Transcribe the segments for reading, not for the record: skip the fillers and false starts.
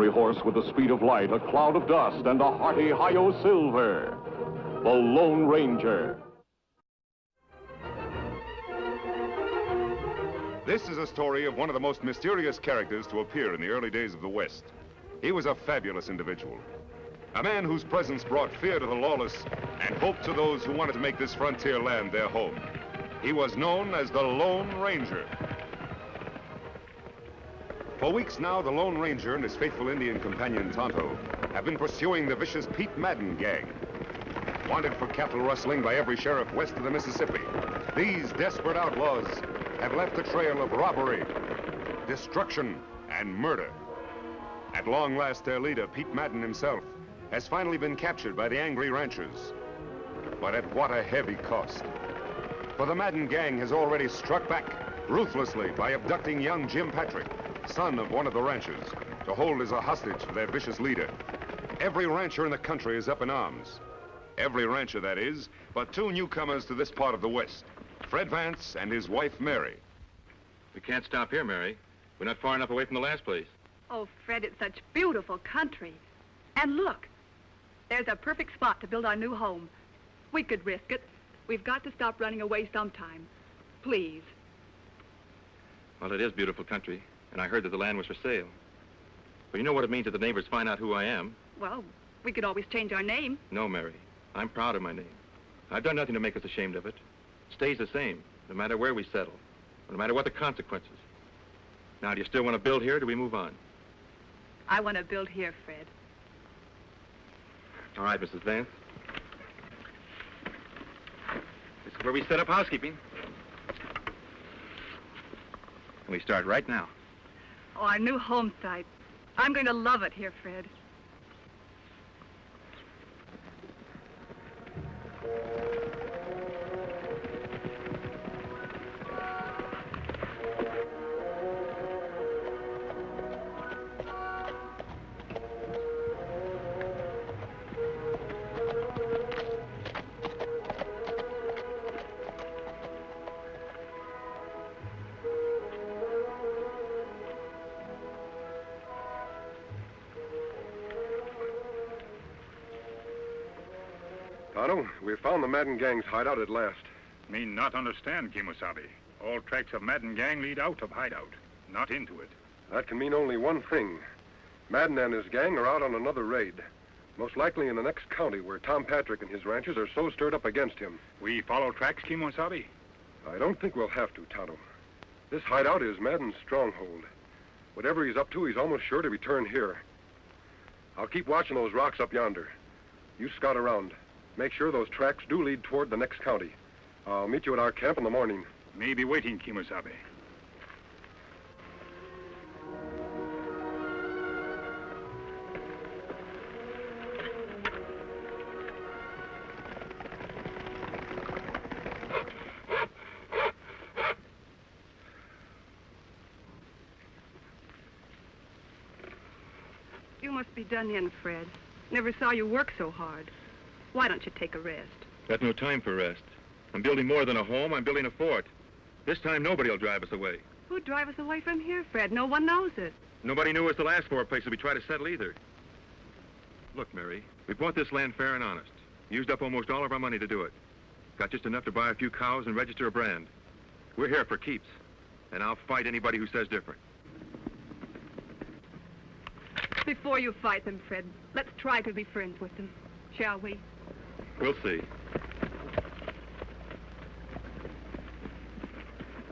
fiery horse with the speed of light, a cloud of dust, and a hearty hi-yo silver. The Lone Ranger. This is a story of one of the most mysterious characters to appear in the early days of the West. He was a fabulous individual. A man whose presence brought fear to the lawless and hope to those who wanted to make this frontier land their home. He was known as the Lone Ranger. For weeks now, the Lone Ranger and his faithful Indian companion, Tonto, have been pursuing the vicious Pete Madden gang. Wanted for cattle rustling by every sheriff west of the Mississippi, these desperate outlaws have left a trail of robbery, destruction, and murder. At long last, their leader, Pete Madden himself, has finally been captured by the angry ranchers. But at what a heavy cost. For the Madden gang has already struck back ruthlessly by abducting young Jim Patrick, son of one of the ranchers, to hold as a hostage for their vicious leader. Every rancher in the country is up in arms. Every rancher, that is, but two newcomers to this part of the West, Fred Vance and his wife, Mary. We can't stop here, Mary. We're not far enough away from the last place. Oh, Fred, it's such beautiful country. And look, there's a perfect spot to build our new home. We could risk it. We've got to stop running away sometime. Please. Well, it is beautiful country, and I heard that the land was for sale. But you know what it means if the neighbors find out who I am? Well, we could always change our name. No, Mary. I'm proud of my name. I've done nothing to make us ashamed of it. It stays the same, no matter where we settle, no matter what the consequences. Now, do you still want to build here, or do we move on? I want to build here, Fred. All right, Mrs. Vance. This is where we set up housekeeping. And we start right now. Oh, our new home site. I'm going to love it here, Fred. Tonto, we found the Madden gang's hideout at last. Me not understand, Kimosabe. All tracks of Madden gang lead out of Hideout, not into it. That can mean only one thing. Madden and his gang are out on another raid. Most likely in the next county where Tom Patrick and his ranchers are so stirred up against him. We follow tracks, Kimosabe? I don't think we'll have to, Tonto. This hideout is Madden's stronghold. Whatever he's up to, he's almost sure to return here. I'll keep watching those rocks up yonder. You scout around. Make sure those tracks do lead toward the next county. I'll meet you at our camp in the morning. Me be waiting, Kimosabe. You must be done in, Fred. Never saw you work so hard. Why don't you take a rest? Got no time for rest. I'm building more than a home. I'm building a fort. This time, nobody will drive us away. Who'd drive us away from here, Fred? No one knows it. Nobody knew us the last 4 places we tried to settle either. Look, Mary, we bought this land fair and honest. Used up almost all of our money to do it. Got just enough to buy a few cows and register a brand. We're here for keeps, and I'll fight anybody who says different. Before you fight them, Fred, let's try to be friends with them, shall we? We'll see.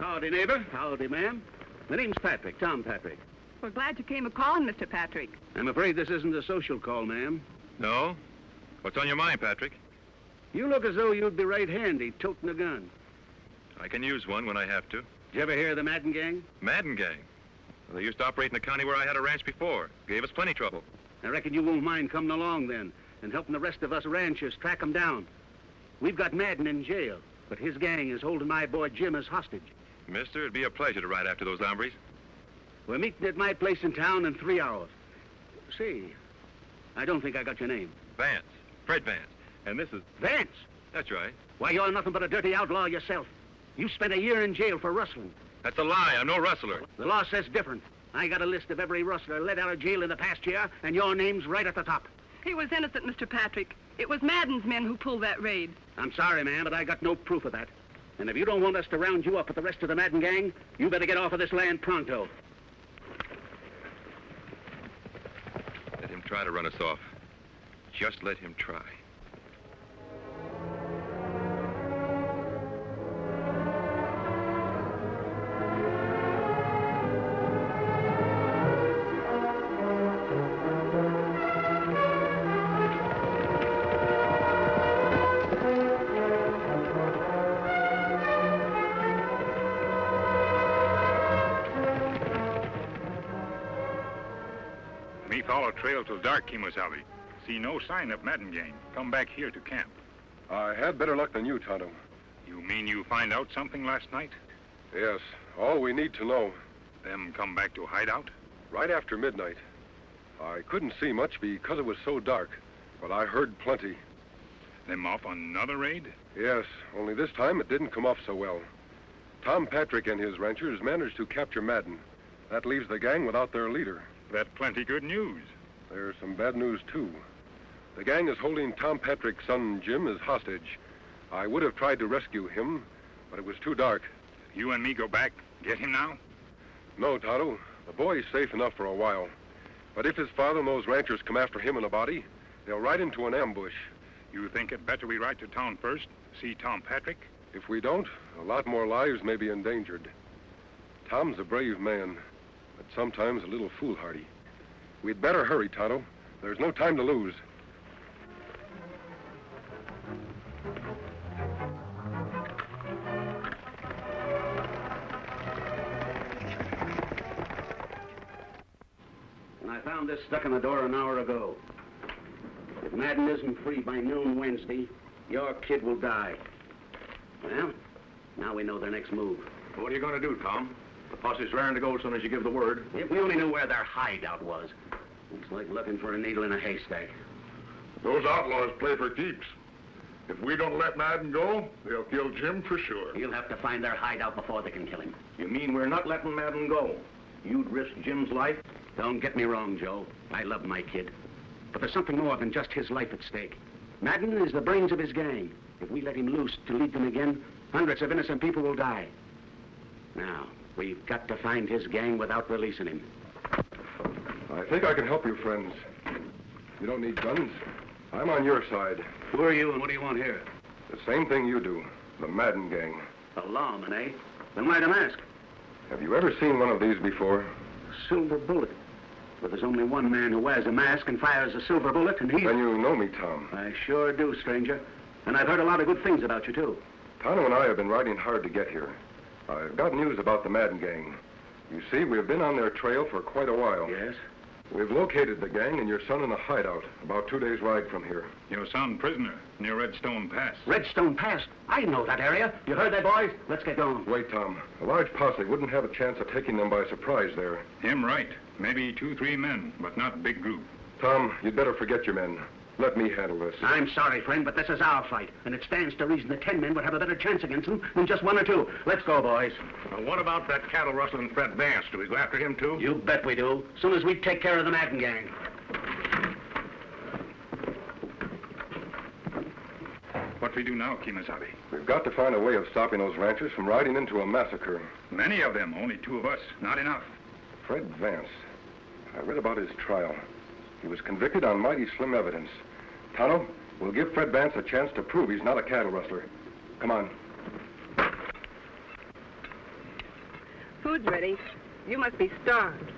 Howdy, neighbor. Howdy, ma'am. My name's Patrick, Tom Patrick. We're glad you came a-calling, Mr. Patrick. I'm afraid this isn't a social call, ma'am. No? What's on your mind, Patrick? You look as though you'd be right handy toting a gun. I can use one when I have to. Did you ever hear of the Madden gang? Madden gang? Well, they used to operate in the county where I had a ranch before. Gave us plenty trouble. I reckon you won't mind coming along then and helping the rest of us ranchers track them down. We've got Madden in jail, but his gang is holding my boy Jim as hostage. Mister, it'd be a pleasure to ride after those hombres. We're meeting at my place in town in 3 hours. See, I don't think I got your name. Vance. Fred Vance. And this is... Vance? That's right. Why, you're nothing but a dirty outlaw yourself. You spent a year in jail for rustling. That's a lie. I'm no rustler. The law says different. I got a list of every rustler let out of jail in the past year, and your name's right at the top. He was innocent, Mr. Patrick. It was Madden's men who pulled that raid. I'm sorry, man, but I got no proof of that. And if you don't want us to round you up with the rest of the Madden gang, you better get off of this land pronto. Let him try to run us off. Just let him try. Me follow trail till dark, Kemosabe. See no sign of Madden gang. Come back here to camp. I had better luck than you, Tonto. You mean you find out something last night? Yes, all we need to know. Them come back to Hideout? Right after midnight. I couldn't see much because it was so dark, but I heard plenty. Them off on another raid? Yes, only this time it didn't come off so well. Tom Patrick and his ranchers managed to capture Madden. That leaves the gang without their leader. That's plenty good news. There's some bad news, too. The gang is holding Tom Patrick's son, Jim, as hostage. I would have tried to rescue him, but it was too dark. You and me go back, get him now? No, Tonto. The boy's safe enough for a while. But if his father and those ranchers come after him in a body, they'll ride into an ambush. You think it better we ride to town first, see Tom Patrick? If we don't, a lot more lives may be endangered. Tom's a brave man, but sometimes a little foolhardy. We'd better hurry, Tonto. There's no time to lose. And I found this stuck in the door an hour ago. If Madden isn't free by noon Wednesday, your kid will die. Well, now we know their next move. What are you going to do, Tom? The posse's raring to go as soon as you give the word. If we only knew where their hideout was. It's like looking for a needle in a haystack. Those outlaws play for keeps. If we don't let Madden go, they'll kill Jim for sure. You'll have to find their hideout before they can kill him. You mean we're not letting Madden go? You'd risk Jim's life? Don't get me wrong, Joe. I love my kid. But there's something more than just his life at stake. Madden is the brains of his gang. If we let him loose to lead them again, hundreds of innocent people will die. Now, we've got to find his gang without releasing him. I think I can help you, friends. You don't need guns. I'm on your side. Who are you and what do you want here? The same thing you do. The Madden gang. A lawman, eh? Then why the mask? Have you ever seen one of these before? Silver bullet. But there's only one man who wears a mask and fires a silver bullet, and he's... Then you know me, Tom. I sure do, stranger. And I've heard a lot of good things about you, too. Tonto and I have been riding hard to get here. I've got news about the Madden gang. You see, we've been on their trail for quite a while. Yes? We've located the gang and your son in a hideout, about 2 days' ride from here. Your son prisoner, near Redstone Pass. Redstone Pass? I know that area. You heard that, boys? Let's get going. Wait, Tom. A large posse wouldn't have a chance of taking them by surprise there. Him right. Maybe 2-3 men, but not big group. Tom, you'd better forget your men. Let me handle this. I'm sorry, friend, but this is our fight, and it stands to reason that 10 men would have a better chance against them than just 1 or 2. Let's go, boys. What about that cattle rustling Fred Vance? Do we go after him, too? You bet we do. As soon as we take care of the Madden gang. What we do now, Kemosabe? We've got to find a way of stopping those ranchers from riding into a massacre. Many of them, only 2 of us. Not enough. Fred Vance. I read about his trial. He was convicted on mighty slim evidence. Tonto, we'll give Fred Vance a chance to prove he's not a cattle rustler. Come on. Food's ready. You must be starved.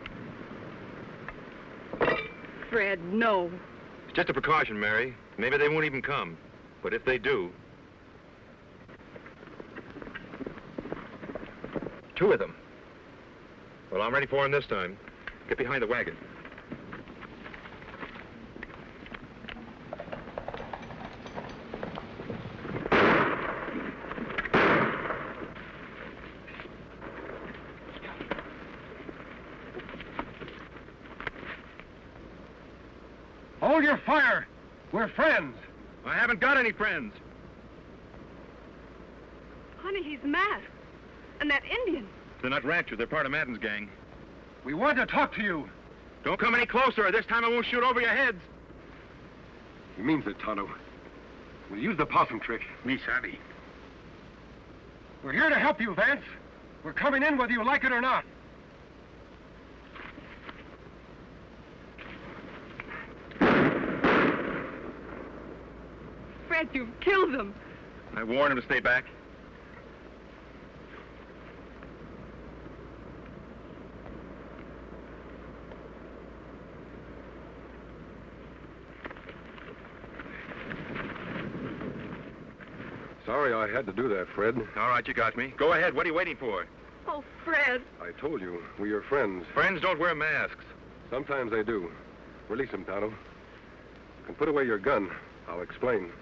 Fred, no. It's just a precaution, Mary. Maybe they won't even come. But if they do... 2 of them. Well, I'm ready for him this time. Get behind the wagon. Hold your fire! We're friends! I haven't got any friends. Honey, he's masked. And that Indian. They're not ranchers. They're part of Madden's gang. We want to talk to you. Don't come any closer, or this time I won't shoot over your heads. He means it, Tonto. We'll use the possum trick. Me savvy. We're here to help you, Vance. We're coming in whether you like it or not. Fred, you've killed them. I warned him to stay back. Sorry I had to do that, Fred. All right, you got me. Go ahead. What are you waiting for? Oh, Fred. I told you, we're your friends. Friends don't wear masks. Sometimes they do. Release him, Tonto. You can put away your gun. I'll explain.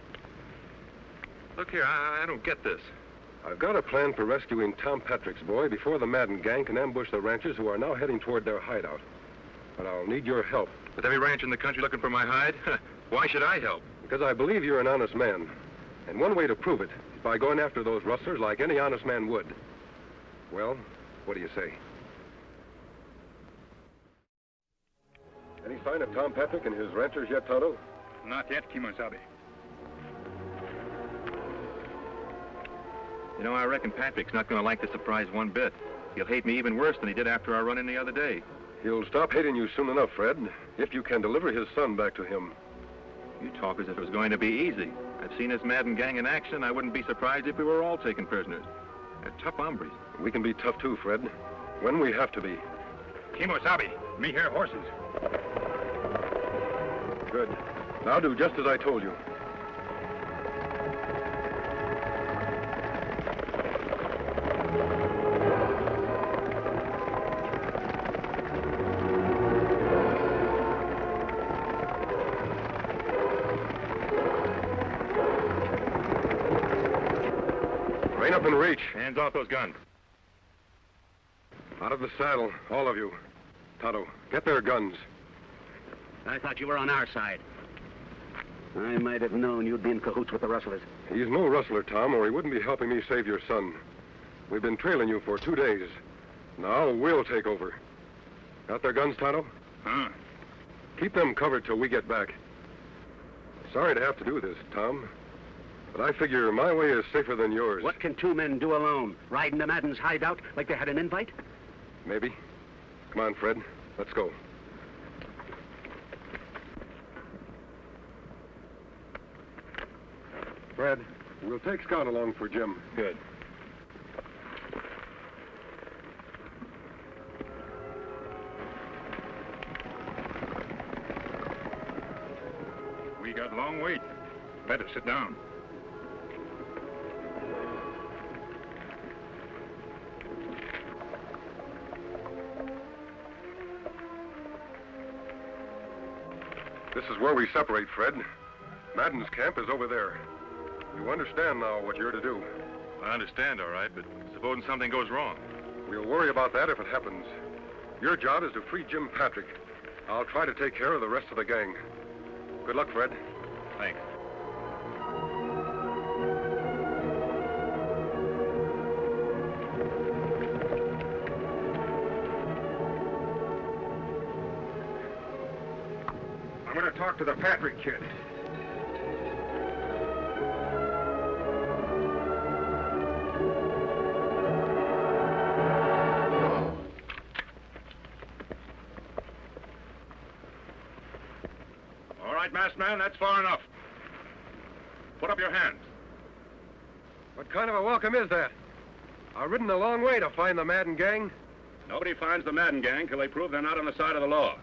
Look here, I don't get this. I've got a plan for rescuing Tom Patrick's boy before the Madden gang can ambush the ranchers who are now heading toward their hideout. But I'll need your help. With every ranch in the country looking for my hide? Why should I help? Because I believe you're an honest man. And one way to prove it is by going after those rustlers like any honest man would. Well, what do you say? Any sign of Tom Patrick and his ranchers yet, Tonto? Not yet, Kimosabe. You know, I reckon Patrick's not going to like the surprise one bit. He'll hate me even worse than he did after our run-in the other day. He'll stop hating you soon enough, Fred, if you can deliver his son back to him. You talk as if it was going to be easy. I've seen this Madden gang in action. I wouldn't be surprised if we were all taken prisoners. They're tough hombres. We can be tough too, Fred, when we have to be. Kimosabe, me hear horses. Good. Now do just as I told you. Rein up and reach. Hands off those guns. Out of the saddle, all of you. Tonto, get their guns. I thought you were on our side. I might have known you'd be in cahoots with the rustlers. He's no rustler, Tom, or he wouldn't be helping me save your son. We've been trailing you for 2 days. Now we'll take over. Got their guns, Tonto? Huh? Keep them covered till we get back. Sorry to have to do this, Tom. But I figure my way is safer than yours. What can 2 men do alone? Ride into Madden's hideout like they had an invite? Maybe. Come on, Fred. Let's go. Fred, we'll take Scott along for Jim. Good. We got a long wait. Better sit down. This is where we separate, Fred. Madden's camp is over there. You understand now what you're to do. I understand, all right, but supposing something goes wrong. We'll worry about that if it happens. Your job is to free Jim Patrick. I'll try to take care of the rest of the gang. Good luck, Fred. Thanks. I'm going to talk to the Patrick kid. All right, masked man, that's far enough. Put up your hands. What kind of a welcome is that? I've ridden a long way to find the Madden gang. Nobody finds the Madden gang till they prove they're not on the side of the law.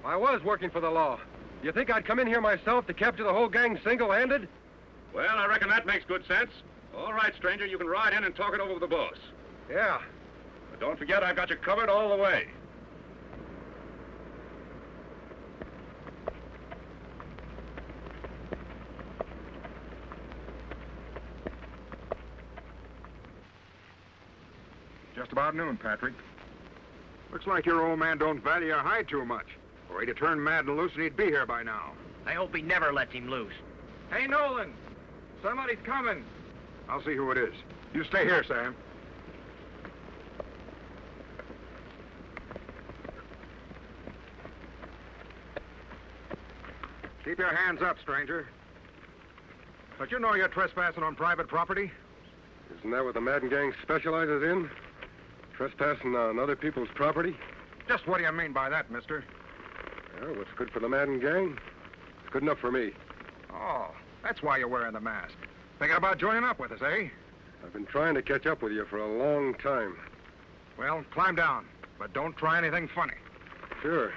I was working for the law. You think I'd come in here myself to capture the whole gang single-handed? Well, I reckon that makes good sense. All right, stranger, you can ride in and talk it over with the boss. Yeah. But don't forget I've got you covered all the way. Just about noon, Patrick. Looks like your old man don't value your hide too much. Or he'd have turned Madden loose and he'd be here by now. I hope he never lets him loose. Hey, Nolan! Somebody's coming. I'll see who it is. You stay here, Sam. Keep your hands up, stranger. But you know you're trespassing on private property? Isn't that what the Madden gang specializes in? Trespassing on other people's property? Just what do you mean by that, mister? Well, what's good for the Madden gang? It's good enough for me. Oh, that's why you're wearing the mask. Thinking about joining up with us, eh? I've been trying to catch up with you for a long time. Well, climb down, but don't try anything funny. Sure.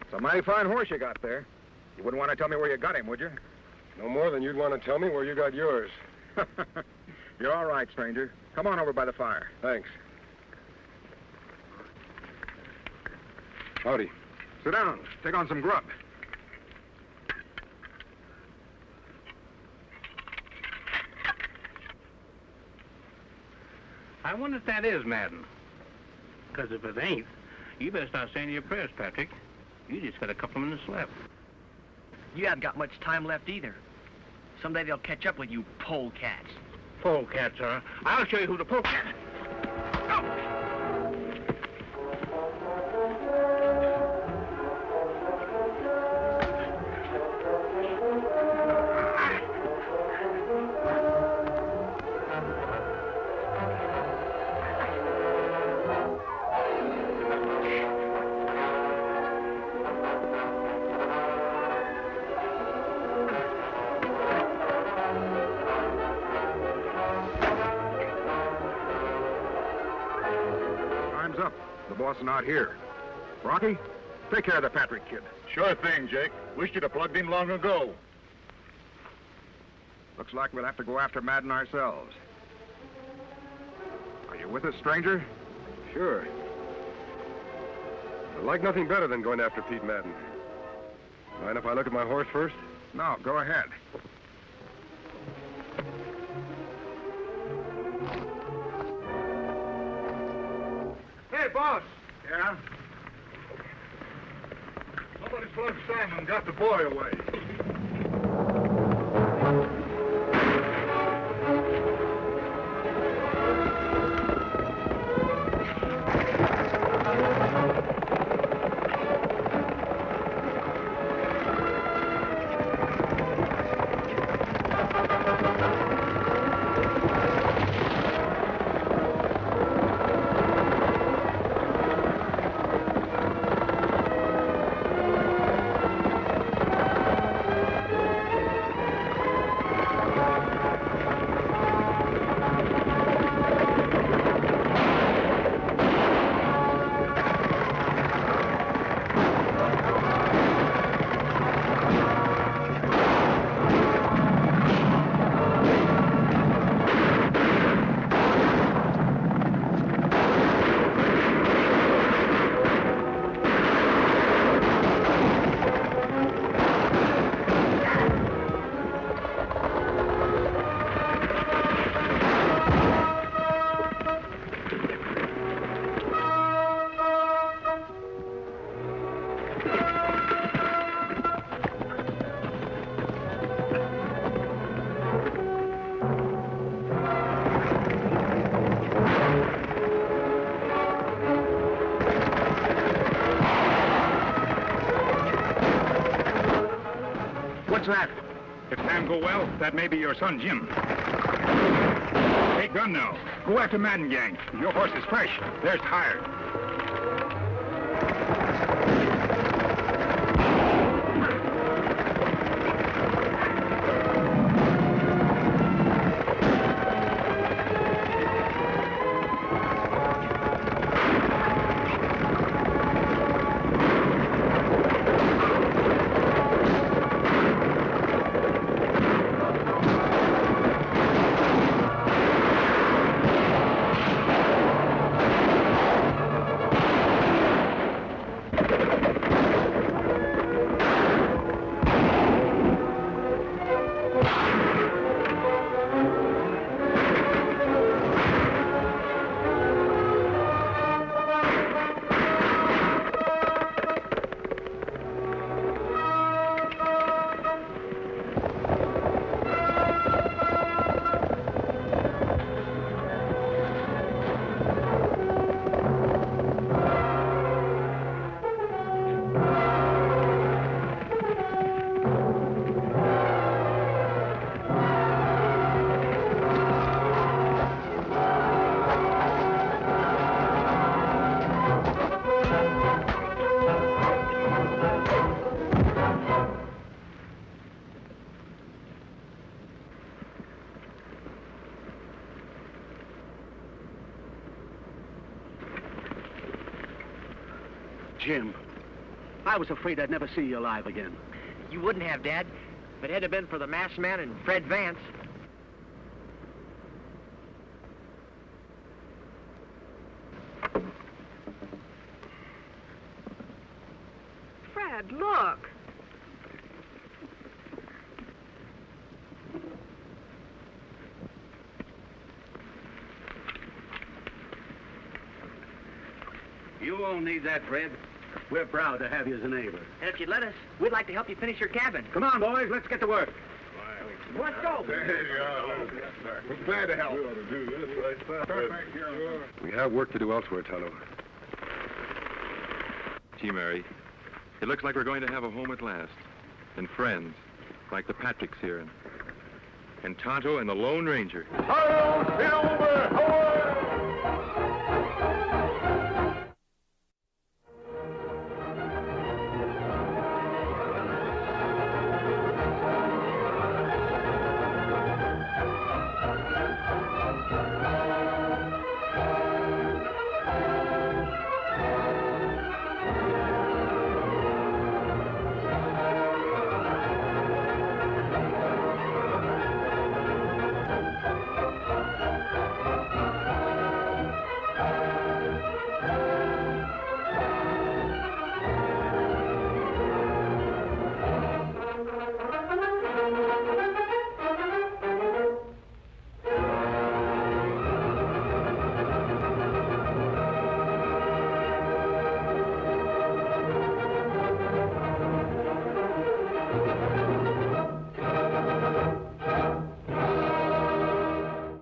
It's a mighty fine horse you got there. You wouldn't want to tell me where you got him, would you? No more than you'd want to tell me where you got yours. You're all right, stranger. Come on over by the fire. Thanks. Howdy. Sit down. Take on some grub. I wonder if that is Madden. Because if it ain't, you better start saying your prayers, Patrick. You just got a couple of minutes left. You haven't got much time left either. Someday they'll catch up with you polecats. Polecats, huh? I'll show you who the polecat is. Up. The boss is not here. Rocky, take care of the Patrick kid. Sure thing, Jake. Wished you'd have plugged him long ago. Looks like we'll have to go after Madden ourselves. Are you with us, stranger? Sure. I'd like nothing better than going after Pete Madden. Mind if I look at my horse first? No, go ahead. Hey, boss. Yeah? Somebody's plugged Simon, got the boy away. What's that? If Sam go well, that may be your son, Jim. Take gun now. Go after Madden gang. Your horse is fresh. There's tired. Jim. I was afraid I'd never see you alive again. You wouldn't have, Dad, if it had been for the masked man and Fred Vance. Fred, look. You won't need that, Fred. We're proud to have you as a neighbor. And if you'd let us, we'd like to help you finish your cabin. Come on, boys, let's get to work. Let's go. We're glad to help. We have work to do elsewhere, Tonto. Gee, Mary, it looks like we're going to have a home at last. And friends, like the Patricks here. And Tonto and the Lone Ranger. Hi-yo, Silver!